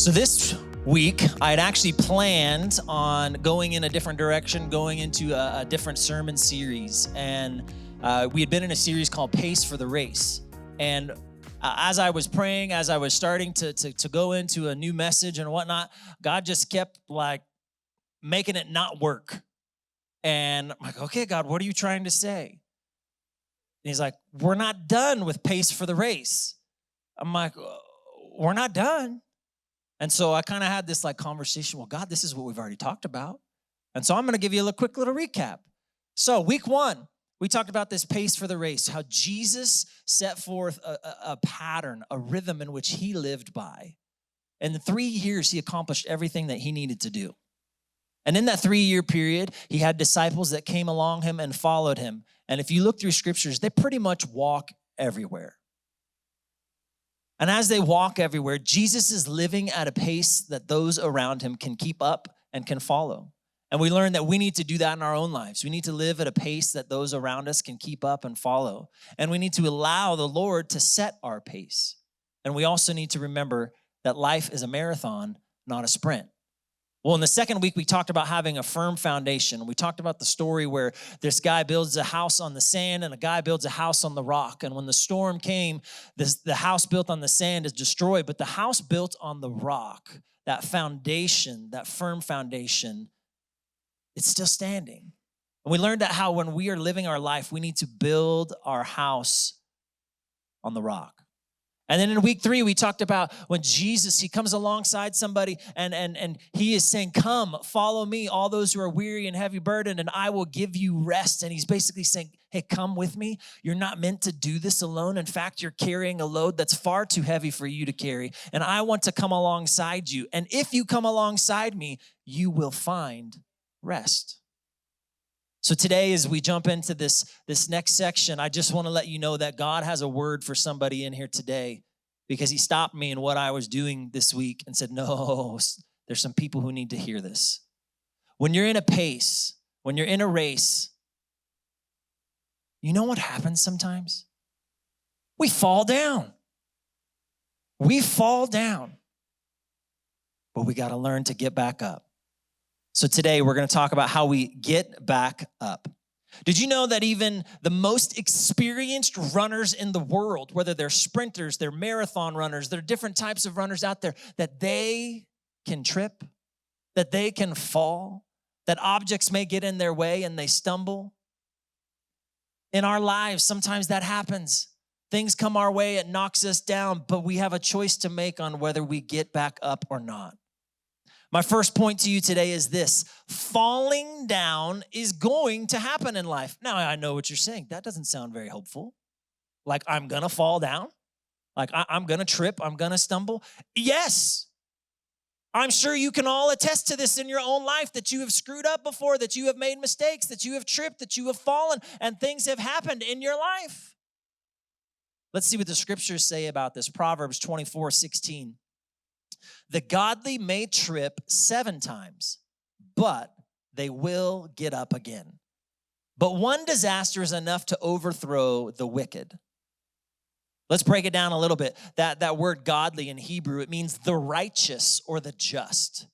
So this week, I had actually planned on going in a different direction, going into a different sermon series. And we had been in a series called Pace for the Race. And as I was praying, as I was starting to go into a new message and whatnot, God just kept like making it not work. And I'm like, okay, God, what are you trying to say? And he's like, we're not done with Pace for the Race. I'm like, we're not done. And so I kind of had this like conversation, well, God, this is what we've already talked about. And so I'm going to give you a quick little recap. So week 1, we talked about this pace for the race, how Jesus set forth a pattern, a rhythm in which he lived by. And in 3 years, he accomplished everything that he needed to do. And in that 3-year period, he had disciples that came along him and followed him. And if you look through scriptures, they pretty much walk everywhere. And as they walk everywhere, Jesus is living at a pace that those around him can keep up and can follow. And we learn that we need to do that in our own lives. We need to live at a pace that those around us can keep up and follow. And we need to allow the Lord to set our pace. And we also need to remember that life is a marathon, not a sprint. Well, in the second week, we talked about having a firm foundation. We talked about the story where this guy builds a house on the sand and a guy builds a house on the rock. And when the storm came, the house built on the sand is destroyed, but the house built on the rock, that foundation, that firm foundation, it's still standing. And we learned that how when we are living our life, we need to build our house on the rock. And then in week 3, we talked about when Jesus, he comes alongside somebody and he is saying, come, follow me, all those who are weary and heavy burdened, and I will give you rest. And he's basically saying, hey, come with me. You're not meant to do this alone. In fact, you're carrying a load that's far too heavy for you to carry. And I want to come alongside you. And if you come alongside me, you will find rest. So today, as we jump into this next section, I just want to let you know that God has a word for somebody in here today, because he stopped me in what I was doing this week and said, no, there's some people who need to hear this. When you're in a pace, when you're in a race, you know what happens sometimes? We fall down. We fall down. But we got to learn to get back up. So today we're going to talk about how we get back up. Did you know that even the most experienced runners in the world, whether they're sprinters, they're marathon runners, there are different types of runners out there, that they can trip, that they can fall, that objects may get in their way and they stumble? In our lives, sometimes that happens. Things come our way, it knocks us down, but we have a choice to make on whether we get back up or not. My first point to you today is this: falling down is going to happen in life. Now, I know what you're saying. That doesn't sound very hopeful. Like, I'm going to fall down? Like, I'm going to trip? I'm going to stumble? Yes. I'm sure you can all attest to this in your own life, that you have screwed up before, that you have made mistakes, that you have tripped, that you have fallen, and things have happened in your life. Let's see what the scriptures say about this. Proverbs 24:16. The godly may trip 7 times, but they will get up again. But one disaster is enough to overthrow the wicked. Let's break it down a little bit. That word godly in Hebrew, it means the righteous or the just.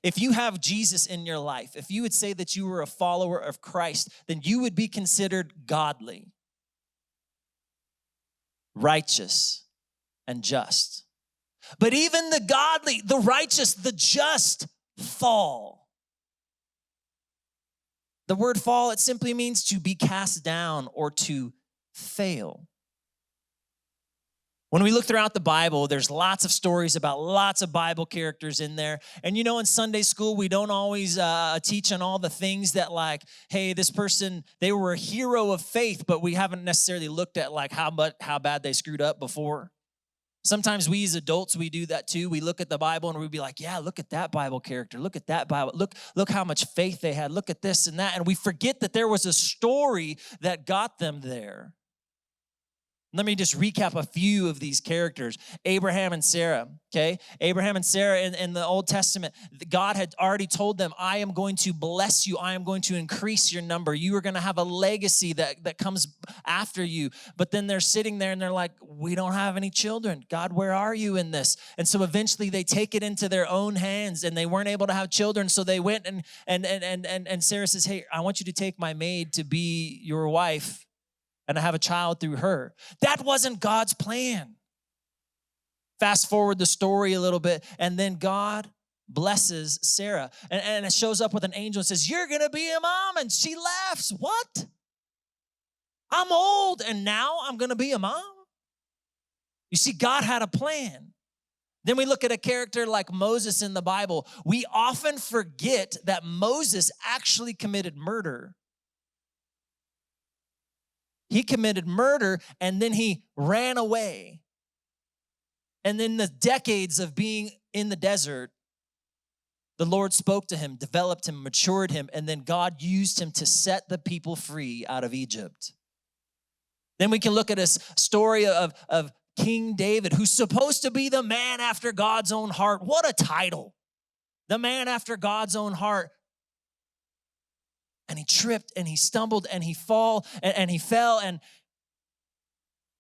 If you have Jesus in your life, if you would say that you were a follower of Christ, then you would be considered godly, righteous, and just. But even the godly, the righteous, the just fall. The word fall, it simply means to be cast down or to fail. When we look throughout the Bible, there's lots of stories about lots of Bible characters in there. And you know, in Sunday school, we don't always teach on all the things that, like, hey, this person, they were a hero of faith, but we haven't necessarily looked at like how bad they screwed up before. Sometimes we as adults, we do that too. We look at the Bible and we'd be like, yeah, look at that Bible character. Look at that Bible. Look how much faith they had. Look at this and that. And we forget that there was a story that got them there. Let me just recap a few of these characters. Abraham and Sarah, okay? Abraham and Sarah in the Old Testament, God had already told them, I am going to bless you. I am going to increase your number. You are going to have a legacy that comes after you. But then they're sitting there and they're like, we don't have any children. God, where are you in this? And so eventually they take it into their own hands and they weren't able to have children. So they went and Sarah says, hey, I want you to take my maid to be your wife and I have a child through her. That wasn't God's plan. Fast forward the story a little bit, and then God blesses Sarah. And it shows up with an angel and says, you're going to be a mom. And she laughs. What? I'm old, and now I'm going to be a mom? You see, God had a plan. Then we look at a character like Moses in the Bible. We often forget that Moses actually committed murder. He committed murder, and then he ran away. And then the decades of being in the desert, the Lord spoke to him, developed him, matured him, and then God used him to set the people free out of Egypt. Then we can look at a story of King David, who's supposed to be the man after God's own heart. What a title. The man after God's own heart. And he tripped and he stumbled and he fell and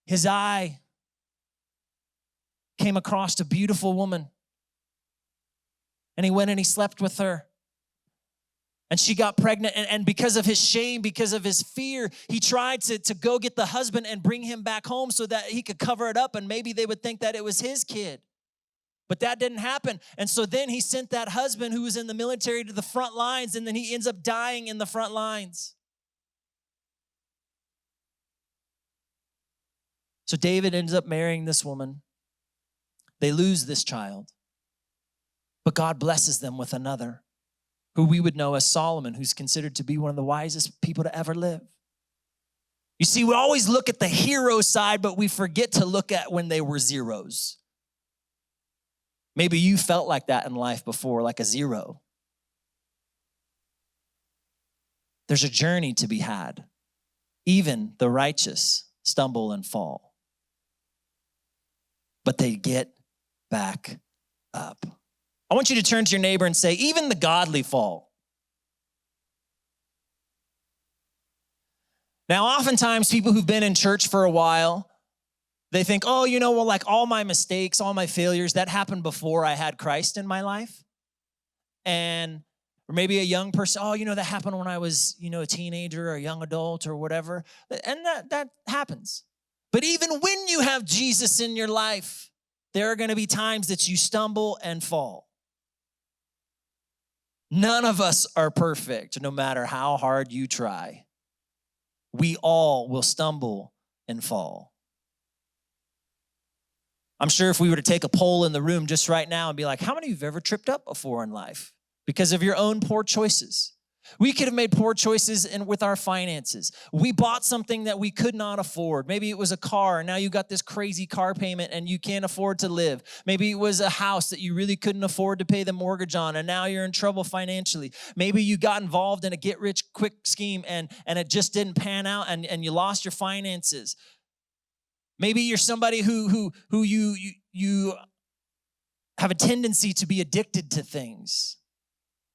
his eye came across a beautiful woman. And he went and he slept with her. And she got pregnant. And because of his shame, because of his fear, he tried to go get the husband and bring him back home so that he could cover it up and maybe they would think that it was his kid. But that didn't happen. And so then he sent that husband who was in the military to the front lines, and then he ends up dying in the front lines. So David ends up marrying this woman. They lose this child. But God blesses them with another, who we would know as Solomon, who's considered to be one of the wisest people to ever live. You see, we always look at the hero side, but we forget to look at when they were zeros. Maybe you felt like that in life before, like a zero. There's a journey to be had. Even the righteous stumble and fall, but they get back up. I want you to turn to your neighbor and say, even the godly fall. Now, oftentimes people who've been in church for a while, they think, oh, like all my mistakes, all my failures, that happened before I had Christ in my life. Or maybe a young person, that happened when I was, a teenager or a young adult or whatever. And that happens. But even when you have Jesus in your life, there are going to be times that you stumble and fall. None of us are perfect, no matter how hard you try. We all will stumble and fall. I'm sure if we were to take a poll in the room just right now and be like, how many of you have ever tripped up before in life because of your own poor choices? We could have made poor choices with our finances. We bought something that we could not afford. Maybe it was a car, and now you got this crazy car payment and you can't afford to live. Maybe it was a house that you really couldn't afford to pay the mortgage on, and now you're in trouble financially. Maybe you got involved in a get-rich-quick scheme and it just didn't pan out and you lost your finances. Maybe you're somebody who you have a tendency to be addicted to things.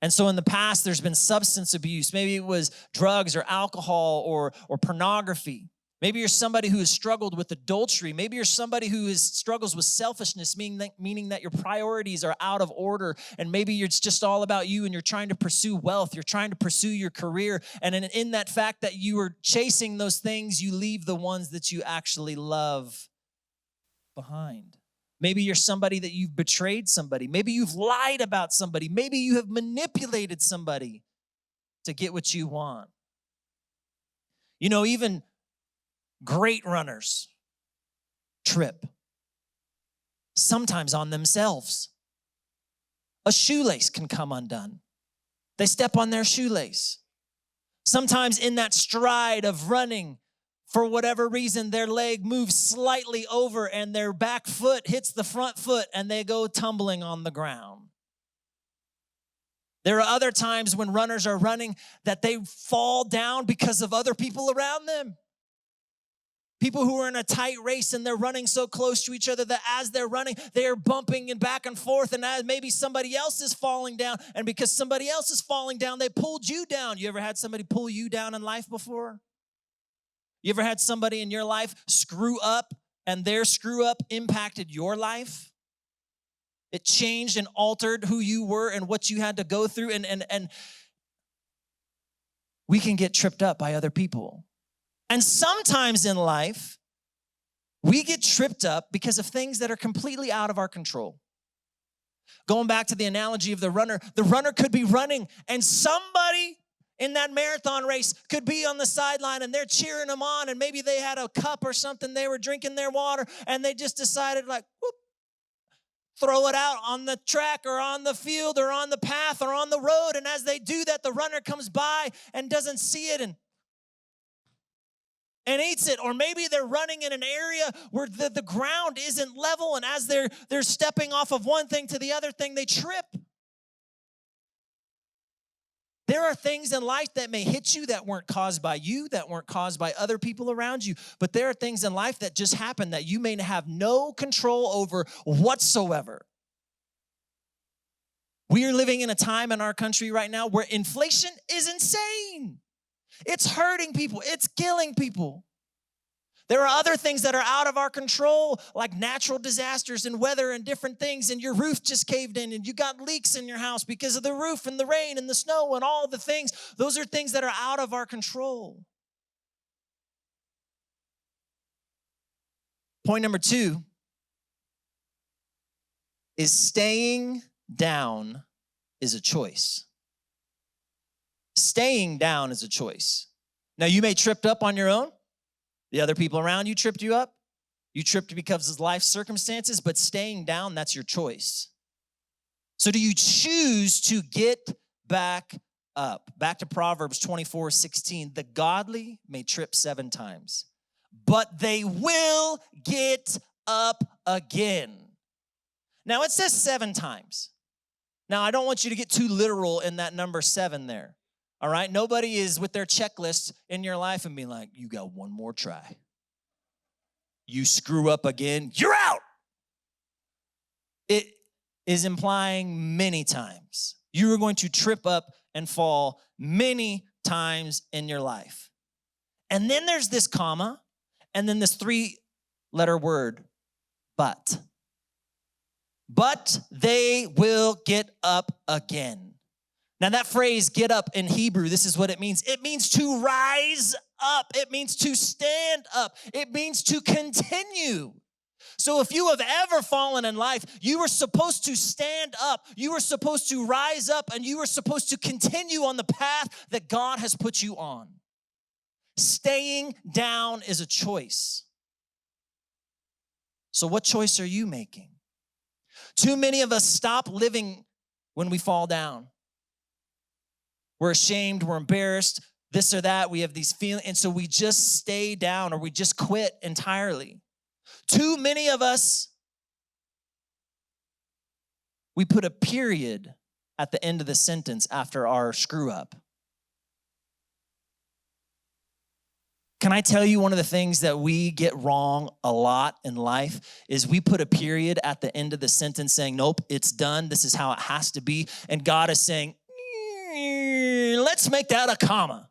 And so in the past, there's been substance abuse. Maybe it was drugs or alcohol or pornography. Maybe you're somebody who has struggled with adultery. Maybe you're somebody who struggles with selfishness, meaning that your priorities are out of order. And maybe it's just all about you and you're trying to pursue wealth. You're trying to pursue your career. And in that fact that you are chasing those things, you leave the ones that you actually love behind. Maybe you're somebody that you've betrayed somebody. Maybe you've lied about somebody. Maybe you have manipulated somebody to get what you want. Even great runners trip, sometimes on themselves. A shoelace can come undone. They step on their shoelace. Sometimes in that stride of running, for whatever reason, their leg moves slightly over and their back foot hits the front foot and they go tumbling on the ground. There are other times when runners are running that they fall down because of other people around them. People who are in a tight race and they're running so close to each other that as they're running, they are bumping and back and forth, and as maybe somebody else is falling down, and because somebody else is falling down, they pulled you down. You ever had somebody pull you down in life before? You ever had somebody in your life screw up and their screw up impacted your life? It changed and altered who you were and what you had to go through, and we can get tripped up by other people. And sometimes in life, we get tripped up because of things that are completely out of our control. Going back to the analogy of the runner could be running, and somebody in that marathon race could be on the sideline and they're cheering them on, and maybe they had a cup or something, they were drinking their water, and they just decided like, whoop, throw it out on the track or on the field or on the path or on the road. And as they do that, the runner comes by and doesn't see it and eats it. Or maybe they're running in an area where the ground isn't level, and as they're stepping off of one thing to the other thing, they trip. There are things in life that may hit you that weren't caused by you, that weren't caused by other people around you, but there are things in life that just happen that you may have no control over whatsoever. We are living in a time in our country right now where inflation is insane. It's hurting people. It's killing people. There are other things that are out of our control, like natural disasters and weather and different things, and your roof just caved in and you got leaks in your house because of the roof and the rain and the snow and all the things. Those are things that are out of our control. Point number 2 is staying down is a choice. Staying down is a choice. Now, you may tripped up on your own. The other people around you tripped you up. You tripped because of life circumstances, but staying down, that's your choice. So do you choose to get back up? Back to Proverbs 24:16. The godly may trip 7 times, but they will get up again. Now, it says 7 times. Now, I don't want you to get too literal in that number 7 there. All right? Nobody is with their checklist in your life and being like, you got one more try. You screw up again, you're out. It is implying many times. You are going to trip up and fall many times in your life. And then there's this comma, and then this 3-letter word, but. But they will get up again. Now that phrase, get up, in Hebrew, this is what it means. It means to rise up. It means to stand up. It means to continue. So if you have ever fallen in life, you were supposed to stand up. You were supposed to rise up, and you were supposed to continue on the path that God has put you on. Staying down is a choice. So what choice are you making? Too many of us stop living when we fall down. We're ashamed, we're embarrassed, this or that. We have these feelings, and so we just stay down or we just quit entirely. Too many of us, we put a period at the end of the sentence after our screw up. Can I tell you one of the things that we get wrong a lot in life is we put a period at the end of the sentence saying, nope, it's done. This is how it has to be. And God is saying, let's make that a comma.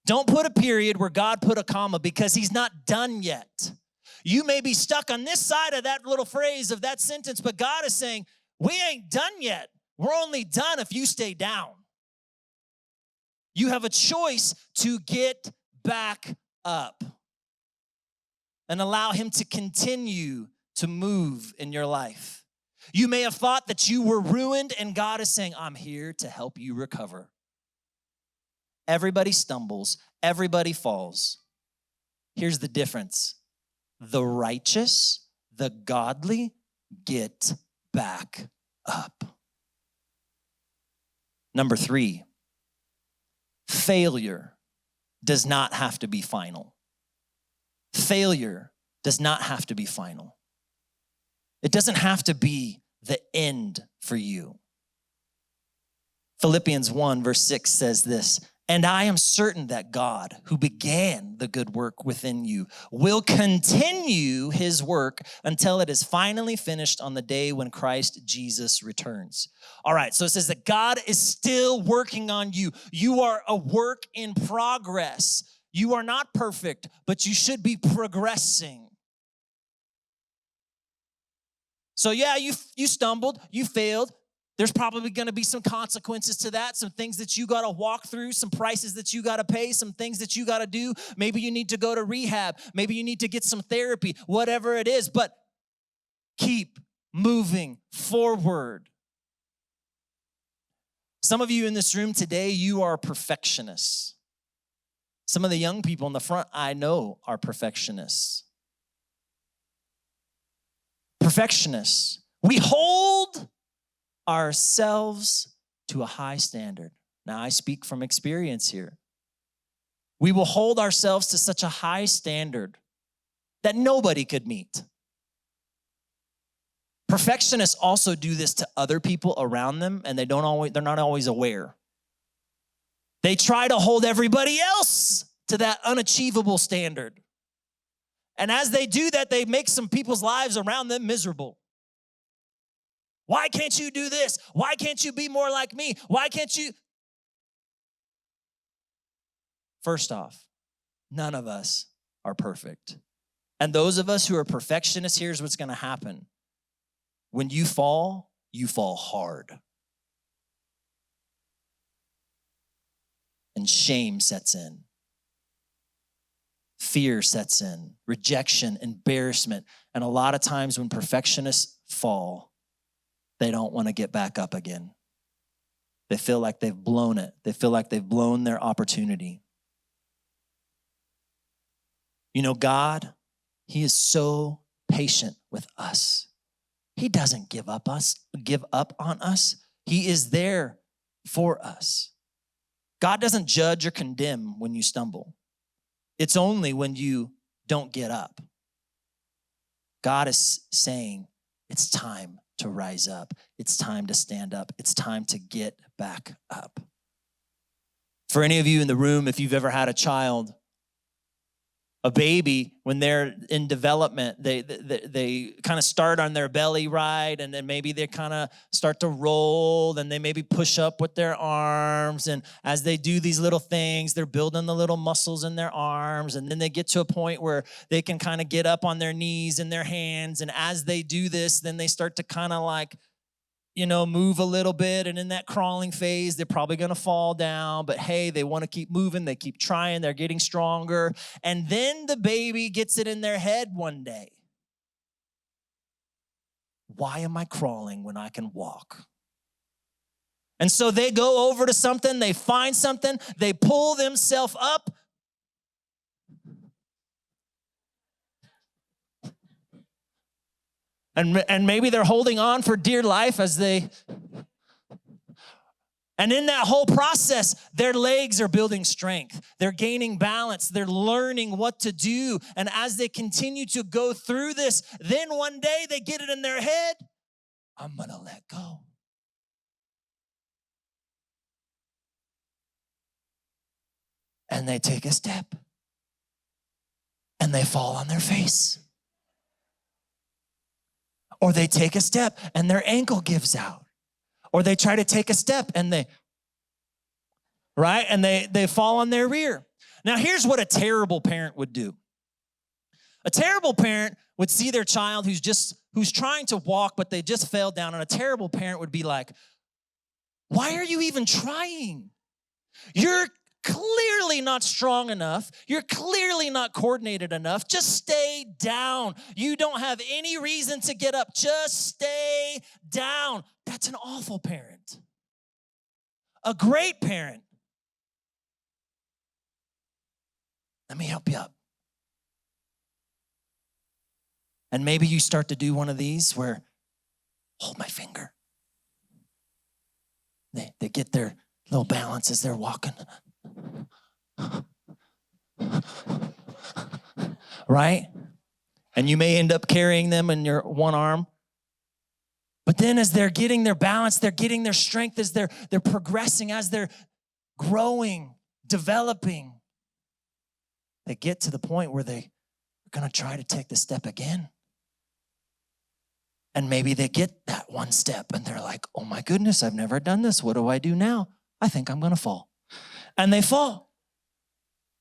Don't put a period where God put a comma because he's not done yet. You may be stuck on this side of that little phrase of that sentence, but God is saying, we ain't done yet. We're only done if you stay down. You have a choice to get back up and allow him to continue to move in your life. You may have thought that you were ruined, and God is saying, I'm here to help you recover. Everybody stumbles. Everybody falls. Here's the difference. The righteous, the godly, get back up. Number 3, failure does not have to be final. Failure does not have to be final. It doesn't have to be the end for you. Philippians 1 verse 6 says this, And I am certain that God, who began the good work within you, will continue his work until it is finally finished on the day when Christ Jesus returns. All right, so it says that God is still working on you. You are a work in progress. You are not perfect, but you should be progressing. So yeah, you stumbled, you failed. There's probably going to be some consequences to that, some things that you got to walk through, some prices that you got to pay, some things that you got to do. Maybe you need to go to rehab. Maybe you need to get some therapy, whatever it is, but keep moving forward. Some of you in this room today, you are perfectionists. Some of the young people in the front, I know, are perfectionists. Perfectionists. We hold ourselves to a high standard. Now, I speak from experience here. We will hold ourselves to such a high standard that nobody could meet. Perfectionists also do this to other people around them, and they're not always aware. They try to hold everybody else to that unachievable standard. And as they do that, they make some people's lives around them miserable. Why can't you do this? Why can't you be more like me? Why can't you? First off, none of us are perfect. And those of us who are perfectionists, here's what's going to happen. When you fall hard. And shame sets in. Fear sets in. Rejection, embarrassment. And a lot of times when perfectionists fall, they don't want to get back up again. They feel like they've blown it. They feel like they've blown their opportunity. You know, God, he is so patient with us. He doesn't give up on us. He is there for us. God doesn't judge or condemn when you stumble. It's only when you don't get up. God is saying, it's time to rise up. It's time to stand up. It's time to get back up. For any of you in the room, if you've ever had a child, a baby, when they're in development, they kind of start on their belly, right? And then maybe they kind of start to roll, and they maybe push up with their arms. And as they do these little things, they're building the little muscles in their arms. And then they get to a point where they can kind of get up on their knees and their hands. And as they do this, then they start to kind of like, move a little bit. And in that crawling phase, they're probably going to fall down. But hey, they want to keep moving. They keep trying. They're getting stronger. And then the baby gets it in their head one day. Why am I crawling when I can walk? And so they go over to something. They find something. They pull themselves up. And maybe they're holding on for dear life and in that whole process, their legs are building strength. They're gaining balance. They're learning what to do. And as they continue to go through this, then one day they get it in their head, I'm going to let go. And they take a step. And they fall on their face. Or they take a step and their ankle gives out. Or they try to take a step and they fall on their rear. Now, here's what a terrible parent would do. A terrible parent would see their child who's trying to walk, but they just fell down. And a terrible parent would be like, why are you even trying? You're clearly not strong enough. You're clearly not coordinated enough. Just stay down. You don't have any reason to get up. Just stay down. That's an awful parent. A great parent. Let me help you up. And maybe you start to do one of these where, hold my finger. They get their little balance as they're walking. Right? And you may end up carrying them in your one arm. But then as they're getting their balance, they're getting their strength, as they're progressing, as they're growing, developing. They get to the point where they're going to try to take the step again. And maybe they get that one step and they're like, oh my goodness, I've never done this. What do I do now? I think I'm going to fall. And they fall.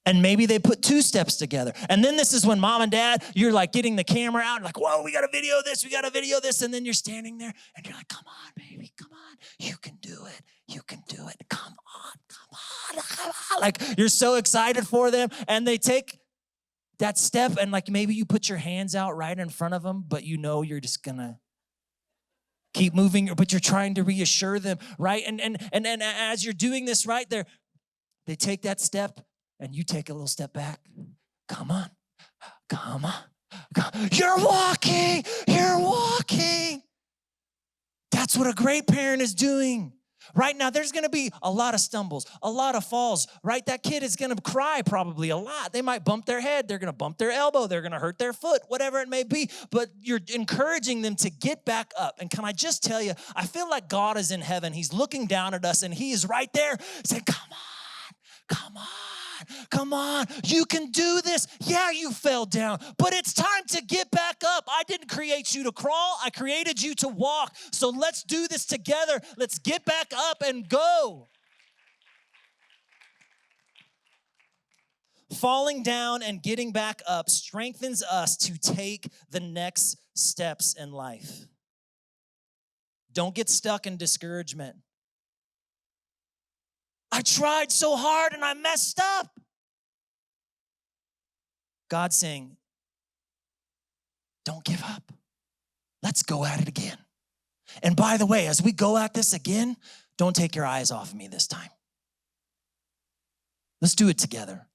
And maybe they put 2 steps together. And then this is when mom and dad, you're like getting the camera out, like, whoa, we got to video this, we got to video this. And then you're standing there and you're like, come on, baby, come on. You can do it. You can do it. Come on, come on, come on. Like you're so excited for them. And they take that step and like maybe you put your hands out right in front of them, but you know you're just going to keep moving, but you're trying to reassure them, right? And as you're doing this right there, they take that step and you take a little step back. Come on, come on. You're walking, you're walking. That's what a great parent is doing. Right now, there's gonna be a lot of stumbles, a lot of falls, right? That kid is gonna cry probably a lot. They might bump their head, they're gonna bump their elbow, they're gonna hurt their foot, whatever it may be, but you're encouraging them to get back up. And can I just tell you, I feel like God is in heaven. He's looking down at us and he is right there saying, come on, come on. Come on, you can do this. Yeah, you fell down, but it's time to get back up. I didn't create you to crawl. I created you to walk. So let's do this together. Let's get back up and go. Falling down and getting back up strengthens us to take the next steps in life. Don't get stuck in discouragement. I tried so hard and I messed up. God's saying, don't give up. Let's go at it again. And by the way, as we go at this again, don't take your eyes off of me this time. Let's do it together.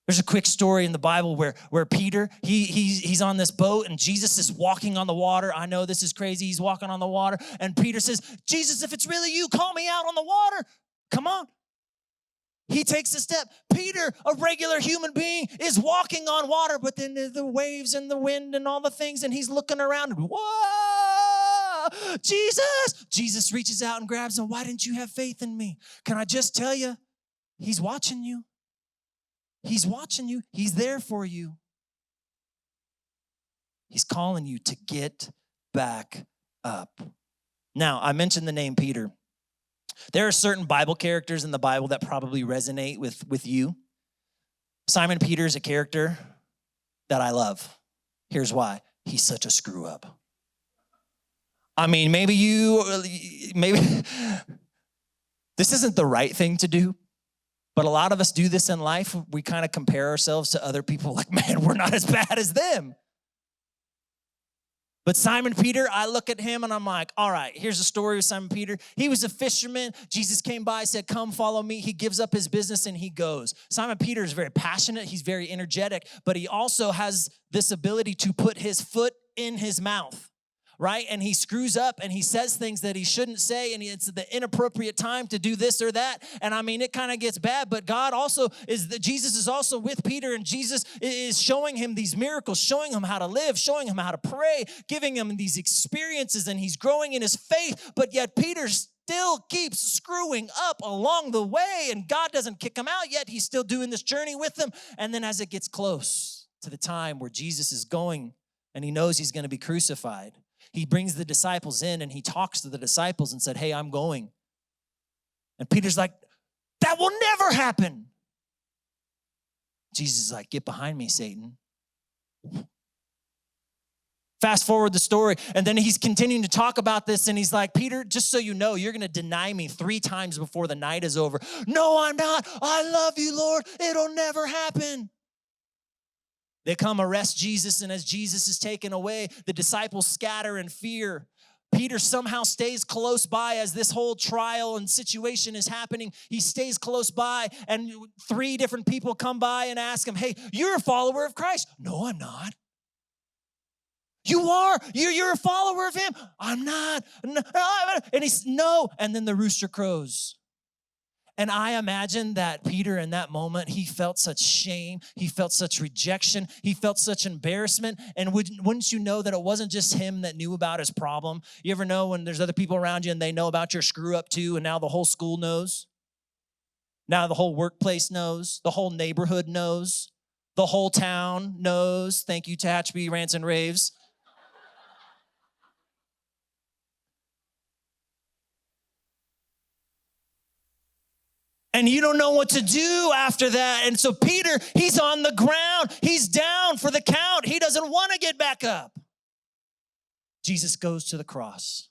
There's a quick story in the Bible where Peter, he's on this boat and Jesus is walking on the water. I know this is crazy. He's walking on the water. And Peter says, Jesus, if it's really you, call me out on the water. Come on. He takes a step. Peter, a regular human being, is walking on water, but then the waves and the wind and all the things, and he's looking around. Whoa, Jesus! Jesus reaches out and grabs him. Why didn't you have faith in me? Can I just tell you, he's watching you. He's watching you. He's there for you. He's calling you to get back up. Now, I mentioned the name Peter. There are certain Bible characters in the Bible that probably resonate with you. Simon Peter is a character that I love. Here's why. He's such a screw up. I mean, maybe this isn't the right thing to do, but a lot of us do this in life. We kind of compare ourselves to other people like, man, we're not as bad as them. But Simon Peter, I look at him and I'm like, all right, here's the story of Simon Peter. He was a fisherman. Jesus came by, said, come follow me. He gives up his business and he goes. Simon Peter is very passionate. He's very energetic, but he also has this ability to put his foot in his mouth, right? And he screws up and he says things that he shouldn't say, and it's the inappropriate time to do this or that. And I mean, it kind of gets bad, but Jesus is also with Peter, and Jesus is showing him these miracles, showing him how to live, showing him how to pray, giving him these experiences, and he's growing in his faith, but yet Peter still keeps screwing up along the way, and God doesn't kick him out yet. He's still doing this journey with him. And then as it gets close to the time where Jesus is going and he knows he's going to be crucified, he brings the disciples in and he talks to the disciples and said, hey, I'm going. And Peter's like, that will never happen. Jesus is like, get behind me, Satan. Fast forward the story, and then he's continuing to talk about this, and he's like, Peter, just so you know, you're going to deny me 3 times before the night is over. No, I'm not. I love you, Lord. It'll never happen. They come arrest Jesus, and as Jesus is taken away, the disciples scatter in fear. Peter somehow stays close by as this whole trial and situation is happening. He stays close by, and 3 different people come by and ask him, hey, you're a follower of Christ. No, I'm not. You are. You're a follower of him. I'm not. And he's, no. And then the rooster crows. And I imagine that Peter in that moment, he felt such shame. He felt such rejection. He felt such embarrassment. And wouldn't you know that it wasn't just him that knew about his problem? You ever know when there's other people around you and they know about your screw up too, and now the whole school knows? Now the whole workplace knows, the whole neighborhood knows, the whole town knows. Thank you, Tehachapi Rants and Raves. And you don't know what to do after that. And so Peter, he's on the ground. He's down for the count. He doesn't want to get back up. Jesus goes to the cross.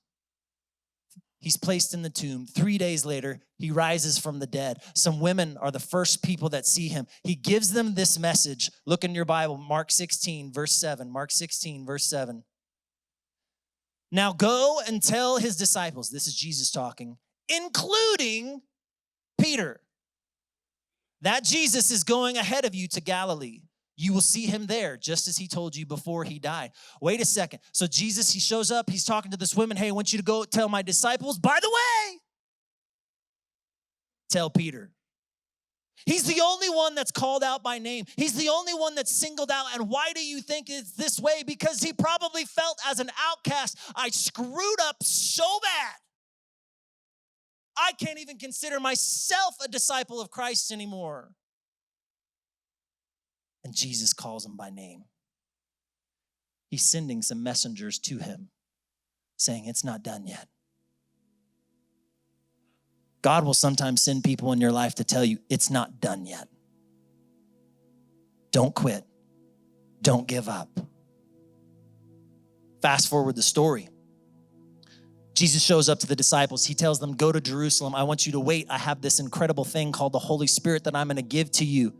He's placed in the tomb. 3 days later, he rises from the dead. Some women are the first people that see him. He gives them this message. Look in your Bible, Mark 16, verse 7. Mark 16, verse 7. Now go and tell his disciples, this is Jesus talking, including Peter, that Jesus is going ahead of you to Galilee. You will see him there, just as he told you before he died. Wait a second. So Jesus, he shows up. He's talking to this woman. Hey, I want you to go tell my disciples. By the way, tell Peter. He's the only one that's called out by name. He's the only one that's singled out. And why do you think it's this way? Because he probably felt as an outcast, I screwed up so bad. I can't even consider myself a disciple of Christ anymore. And Jesus calls him by name. He's sending some messengers to him, saying, it's not done yet. God will sometimes send people in your life to tell you, it's not done yet. Don't quit. Don't give up. Fast forward the story. Jesus shows up to the disciples. He tells them, go to Jerusalem. I want you to wait. I have this incredible thing called the Holy Spirit that I'm going to give to you.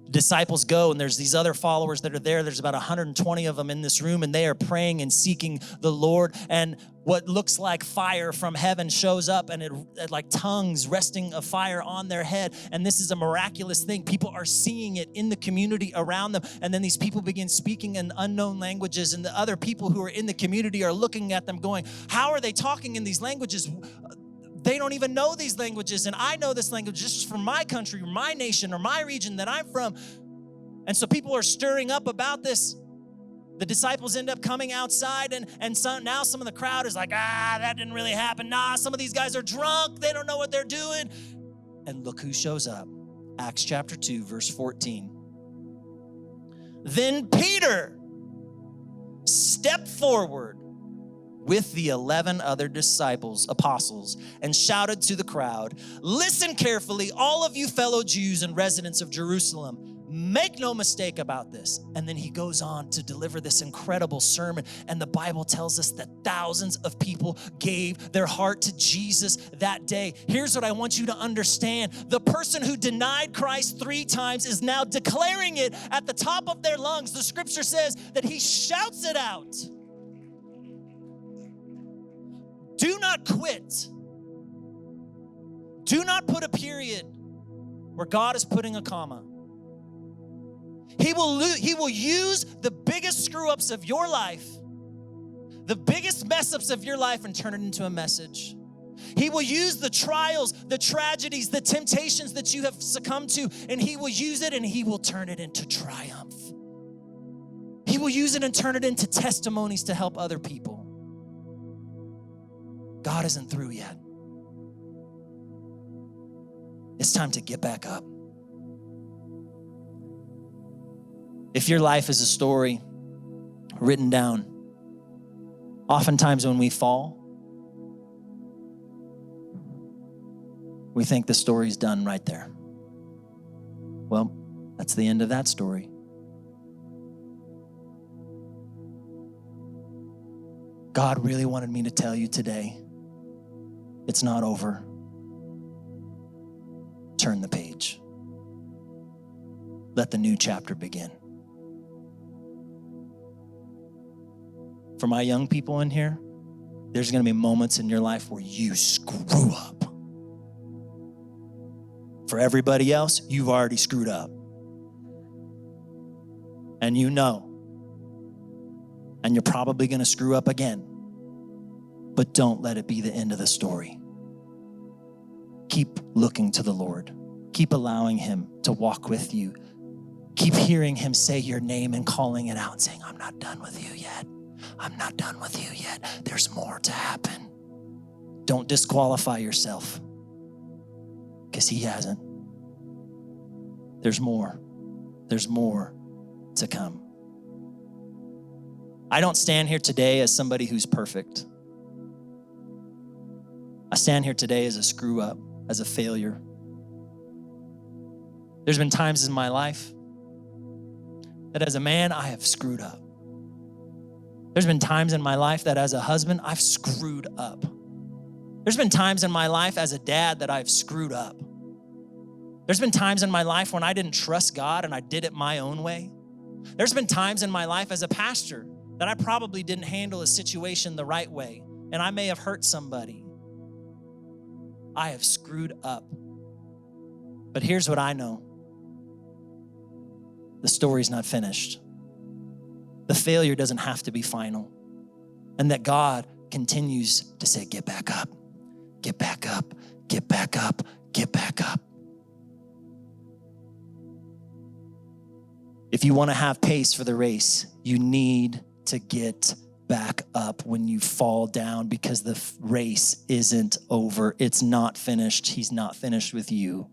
The disciples go, and there's these other followers that are there. There's about 120 of them in this room, and they are praying and seeking the Lord. And what looks like fire from heaven shows up, and it like tongues resting of fire on their head. And this is a miraculous thing. People are seeing it in the community around them. And then these people begin speaking in unknown languages, and the other people who are in the community are looking at them going, how are they talking in these languages? They don't even know these languages, and I know this language just from my country or my nation or my region that I'm from. And so people are stirring up about this. The disciples end up coming outside, and now some of the crowd is like, that didn't really happen. Some of these guys are drunk. They don't know what they're doing. And look who shows up. Acts chapter 2, verse 14. Then Peter stepped forward with the 11 other apostles, and shouted to the crowd, listen carefully, all of you fellow Jews and residents of Jerusalem. Make no mistake about this. And then he goes on to deliver this incredible sermon. And the Bible tells us that thousands of people gave their heart to Jesus that day. Here's what I want you to understand. The person who denied Christ 3 times is now declaring it at the top of their lungs. The scripture says that he shouts it out. Do not quit. Do not put a period where God is putting a comma. He will use the biggest screw-ups of your life, the biggest mess-ups of your life, and turn it into a message. He will use the trials, the tragedies, the temptations that you have succumbed to, and he will use it and he will turn it into triumph. He will use it and turn it into testimonies to help other people. God isn't through yet. It's time to get back up. If your life is a story written down, oftentimes when we fall, we think the story's done right there. Well, that's the end of that story. God really wanted me to tell you today, it's not over. Turn the page. Let the new chapter begin. For my young people in here, there's going to be moments in your life where you screw up. For everybody else, you've already screwed up. And you know. And you're probably going to screw up again. But don't let it be the end of the story. Keep looking to the Lord. Keep allowing him to walk with you. Keep hearing him say your name and calling it out, saying, I'm not done with you yet. I'm not done with you yet. There's more to happen. Don't disqualify yourself. because he hasn't. There's more. There's more to come. I don't stand here today as somebody who's perfect. I stand here today as a screw up, as a failure. There's been times in my life that as a man, I have screwed up. There's been times in my life that as a husband, I've screwed up. There's been times in my life as a dad that I've screwed up. There's been times in my life when I didn't trust God and I did it my own way. There's been times in my life as a pastor that I probably didn't handle a situation the right way, and I may have hurt somebody. I have screwed up. But here's what I know. The story's not finished. The failure doesn't have to be final. And that God continues to say, get back up, get back up, get back up, get back up. If you want to have pace for the race, you need to get back up when you fall down, because the race isn't over. It's not finished. He's not finished with you.